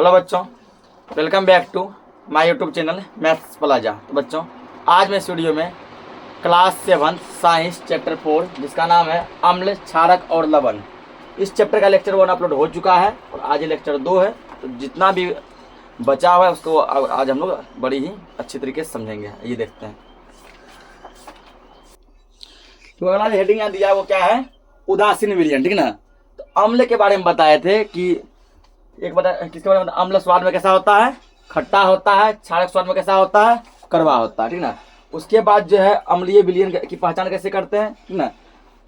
Hello बच्चों, welcome back to my YouTube channel Maths Plaza. तो बच्चों, आज मैं स्टूडियो में क्लास 7 साइंस चैप्टर 4 जिसका नाम है अम्ल, क्षारक और लवण, इस चैप्टर का लेक्चर 1 अपलोड हो चुका है और आज ये लेक्चर 2 है। तो जितना भी बचा हुआ है उसको आज हम लोग बड़ी ही अच्छी तरीके से समझेंगे। ये देखते हैं। तो अगला हेडिंग यहाँ दिया है वो क्या है, उदासीन विलयन, ठीक ना। तो अम्ल के बारे में बताए थे कि एक बता किसके बारे में, अम्ल स्वाद में कैसा होता है, खट्टा होता है। क्षारक स्वाद में कैसा होता है, कड़वा होता है, ठीक ना। उसके बाद जो है अम्लीय विलयन की पहचान कैसे करते हैं, ठीक ना।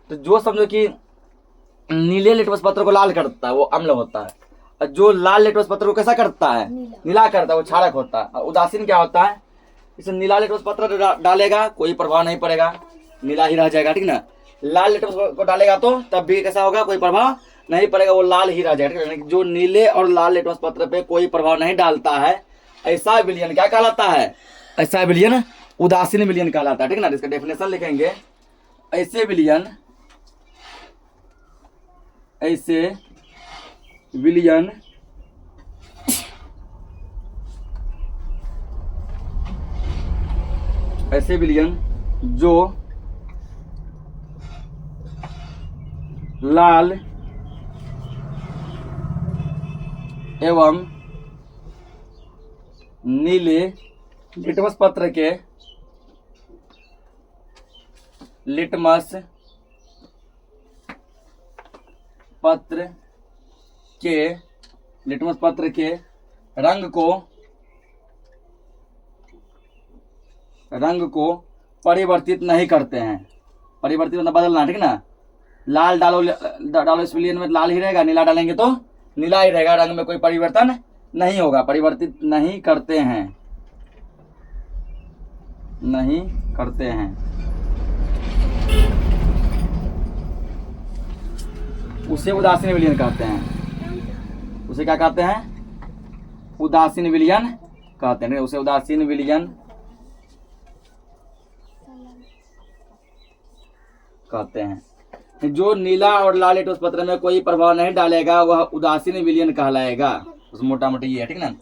तो जो समझो कि नीले लिटमस पत्र को लाल करता है वो अम्ल होता है, और जो लाल लिटमस पत्र को कैसा करता है, नीला करता है, वो क्षारक होता है। और उदासीन क्या होता है, इसे नीला लिटमस पत्र डालेगा कोई प्रभाव नहीं पड़ेगा, नीला ही रह जाएगा, ठीक ना। लाल लिटमस को डालेगा तो तब भी कैसा होगा, कोई प्रभाव नहीं पड़ेगा, वो लाल ही रह जाएगा, ठीक है। जो नीले और लाल लिटमस पत्र पे कोई प्रभाव नहीं डालता है, ऐसा विलयन क्या कहलाता है, ऐसा विलयन उदासीन विलयन कहलाता है, ठीक ना। इसका डेफिनेशन लिखेंगे, ऐसे विलयन ऐसे विलयन जो लाल एवं नीले लिटमस पत्र के रंग को परिवर्तित नहीं करते हैं। परिवर्तित मतलब बदलना, ठीक ना। लाल डालो इस विलयन में लाल ही रहेगा, नीला डालेंगे तो नीला ही रहेगा, रंग में कोई परिवर्तन नहीं होगा। परिवर्तित नहीं करते हैं उसे उदासीन विलयन कहते हैं। उसे क्या कहते हैं, उदासीन विलयन कहते हैं। उसे उदासीन विलयन कहते हैं। जो नीला और लाल लिटमस पत्र में कोई प्रभाव नहीं डालेगा वह उदासीन विलयन कहलाएगा। उस मोटा मोटी ये है, ठीक ना।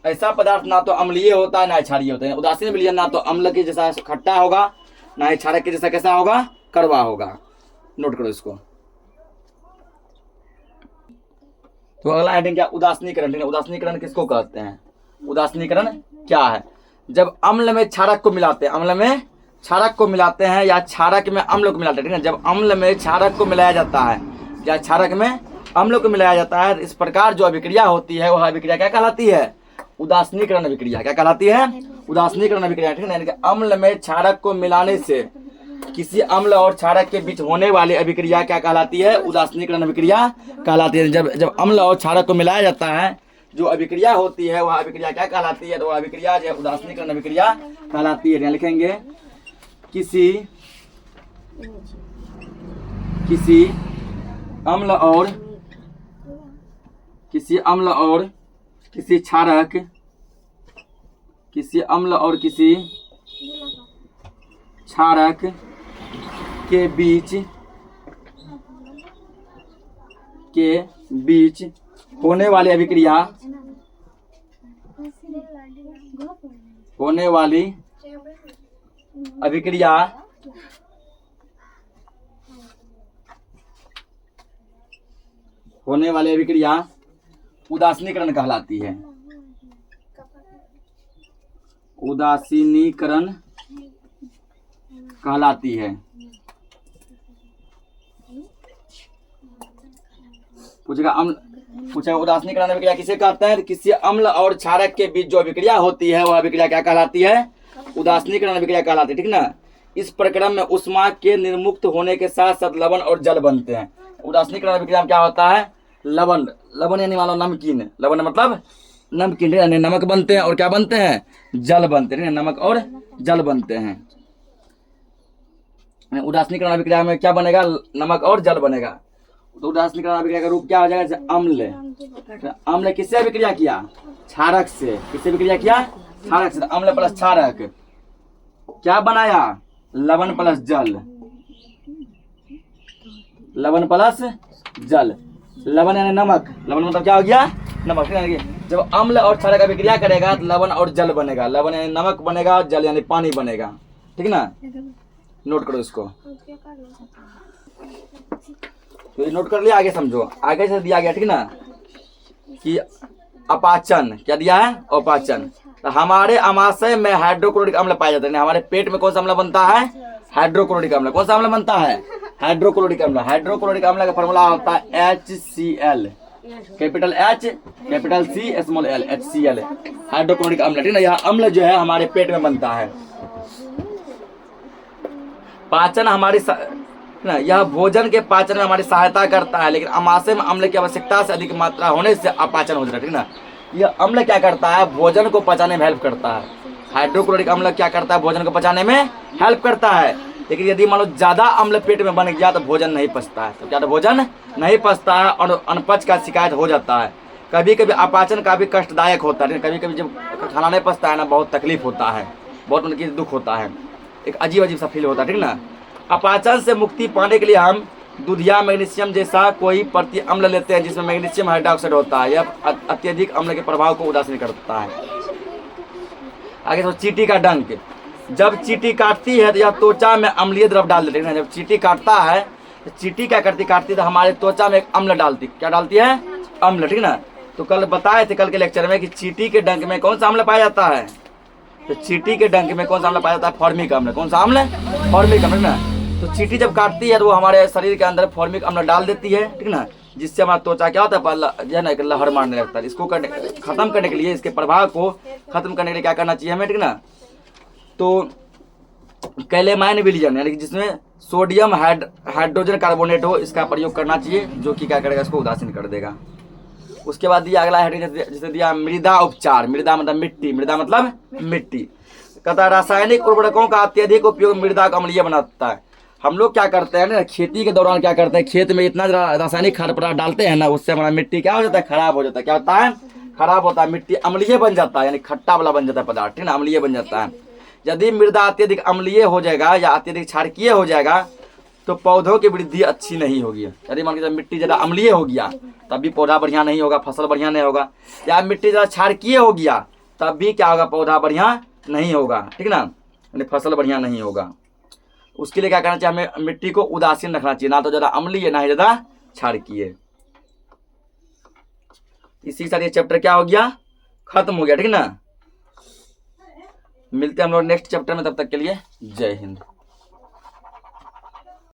ऐसा पदार्थ ना तो अम्लीय होता है ना क्षारीय होता है। उदासीन विलयन ना तो अम्ल के जैसा खट्टा होगा, ना ही क्षारक के जैसा कैसा होगा, कड़वा होगा। नोट करो इसको। तो अगला हेडिंग क्या, उदासीनीकरण, ठीक है। उदासीनीकरण किसको कहते हैं, उदासीनीकरण क्या है, जब अम्ल में क्षारक को मिलाते हैं, अम्ल में क्षारक को मिलाते हैं या क्षारक में अम्ल को मिलाते हैं, ठीक है। जब अम्ल में क्षारक को मिलाया जाता है या क्षारक में अम्ल को मिलाया जाता है, इस प्रकार जो अभिक्रिया होती है वह अभिक्रिया क्या कहलाती है, उदासीनीकरण अभिक्रिया। क्या कहलाती है, उदासीनीकरण अभिक्रिया, ठीक है। यानी कि अम्ल में क्षारक को मिलाने से किसी अम्ल और क्षारक के बीच होने वाली अभिक्रिया क्या कहलाती है, उदासीनीकरण अभिक्रिया कहलाती है। जब अम्ल और क्षारक को मिलाया जाता है जो अभिक्रिया होती है वह अभिक्रिया क्या कहलाती है, तो वह अभिक्रिया जो उदासीनीकरण अभिक्रिया कहलाती है। लिखेंगे, किसी अम्ल और किसी क्षारक के बीच होने वाली अभिक्रिया उदासीनीकरण कहलाती है। उदासीनीकरण कहलाती है। पूछेगा उदासीनीकरण अभिक्रिया किसे कहते हैं, किसी अम्ल और क्षारक के बीच जो अभिक्रिया होती है वह अभिक्रिया क्या कहलाती है, उदासीनीकरण अभिक्रिया कहलाती है, ठीक ना। इस प्रक्रम में उष्मा के निर्मुक्त होने के साथ साथ लवण और जल बनते हैं। उदासीनीकरण अभिक्रिया में क्या होता है, लवण यानी मानो नमकीन, लवण मतलब नमकीन, यानी नमक बनते हैं और क्या बनते हैं, जल बनते हैं, नमक और जल बनते हैं। उदासीनीकरण अभिक्रिया में क्या बनेगा, नमक और जल बनेगा। तो उदासीनीकरण अभिक्रिया का रूप क्या हो जाएगा, अम्ल। अम्ल किससे अभिक्रिया किया, क्षारक से। किससे अभिक्रिया किया, क्षारक से। अम्ल प्लस क्षारक क्या बनाया, लवण प्लस जल। लवण प्लस जल, लवण यानी नमक, लवण मतलब क्या हो गया, नमक। जब अम्ल और क्षारक अभिक्रिया करेगा तो लवण और जल बनेगा। लवण यानी नमक बनेगा, जल यानी पानी बनेगा। ठीक ना, नोट करो इसको। तो ये नोट कर लिया, आगे समझो। आगे से दिया गया, ठीक ना, कि अपाचन क्या दिया है, अपाचन। तो हमारे अमाशय में हाइड्रोक्लोरिक अम्ल पाया जाता है। हमारे पेट में कौन सा अम्ल बनता है, हाइड्रोक्लोरिक अम्ल। कौन सा अम्ल बनता है, हाइड्रोक्लोरिक अम्ल। हाइड्रोक्लोरिक अम्ल का फॉर्मूला होता है HCl, capital H capital C small l, HCl hydrochloric अम्ल। ठीक ना, यह अम्ल जो है हमारे पेट में बनता है। पाचन हमारी ना, यह भोजन के पाचन में हमारी सहायता करता है, लेकिन अमाशय में अम्ल की आवश्यकता से अधिक मात्रा होने से अपाचन हो जाता है। ठीक ना, यह अम्ल क्या करता है, भोजन को पचाने में हेल्प करता है। हाइड्रोक्लोरिक अम्ल क्या करता है, भोजन को पचाने में हेल्प करता है। लेकिन यदि मान लो ज्यादा अम्ल पेट में बन गया तो भोजन नहीं पचता है। तो क्या, तो भोजन नहीं पचता है और अनपच का शिकायत हो जाता है। कभी कभी अपाचन काफी कष्टदायक होता है। कभी कभी जब खाना नहीं पचता है ना, बहुत तकलीफ होता है, बहुत उनकी दुख होता है, एक अजीब अजीब सा फील होता है। ठीक ना, अपाचन से मुक्ति पाने के लिए हम दूध या मैग्नीशियम जैसा कोई प्रति अम्ल लेते हैं जिसमें मैग्नीशियम हाइड्रोक्साइड होता है। यह अत्यधिक अम्ल के प्रभाव को उदासीन करता है। आगे तो चींटी का डंक। जब चींटी काटती है तो यह त्वचा में अम्लीय द्रव डाल देती है। जब चींटी काटता है तो चींटी क्या करती, काटती तो हमारे त्वचा में एक अम्ल डालती, क्या डालती है, अम्ल। ठीक ना, तो कल बताए थे, कल के लेक्चर में, कि चींटी के डंक में कौन सा अम्ल पाया जाता है। तो चींटी के डंक में कौन सा अम्ल पाया जाता है, फॉर्मिक अम्ल। कौन सा अम्ल, फॉर्मिक अम्ल ना। तो चींटी जब काटती है तो वो हमारे शरीर के अंदर फॉर्मिक अम्ल डाल देती है। ठीक ना, जिससे हमारा त्वचा क्या होता है, जो है ना, लहर मारने लगता है। इसको खत्म करने के लिए, इसके प्रभाव को खत्म करने के लिए क्या करना चाहिए हमें, ठीक ना, तो कैलेमाइन विलियन यानी कि जिसमें सोडियम हाइड्रोजन कार्बोनेट हो, इसका प्रयोग करना चाहिए, जो कि क्या करेगा, इसको उदासीन कर देगा। उसके बाद दिया अगला हेडिंग जिसे दिया मृदा उपचार। मृदा मतलब मिट्टी, मृदा मतलब मिट्टी। कहता है रासायनिक उर्वरकों का अत्यधिक उपयोग मृदा को अम्लीय बनाता है। हम लोग क्या करते हैं ना, खेती के दौरान क्या करते हैं, खेत में इतना रासायनिक खाद पदार्थ डालते हैं ना, उससे हमारा मिट्टी क्या हो जाता है, खराब हो जाता है। क्या होता है, खराब होता है, मिट्टी अम्लीय बन जाता है, यानी खट्टा वाला बन जाता है पदार्थ। ठीक ना, अम्लीय बन जाता है। यदि मृदा अत्यधिक अम्लीय हो जाएगा या अत्यधिक क्षारकीय हो जाएगा तो पौधों की वृद्धि अच्छी नहीं होगी। यदि मान लीजिए मिट्टी ज़्यादा अम्लीय हो गया तब भी पौधा बढ़िया नहीं होगा, फसल बढ़िया नहीं होगा। या मिट्टी ज़्यादा क्षारकीय हो गया तब भी क्या होगा, पौधा बढ़िया नहीं होगा। ठीक ना, यानी फसल बढ़िया नहीं होगा। उसके लिए क्या करना चाहिए, हमें मिट्टी को उदासीन रखना चाहिए, ना तो ज़्यादा अम्लीय ना ही ज़्यादा क्षारकीय। इसी के साथ ये चैप्टर क्या हो गया, खत्म हो गया। ठीक ना, मिलते हैं हम लोग नेक्स्ट चैप्टर में, तब तक के लिए जय हिंद।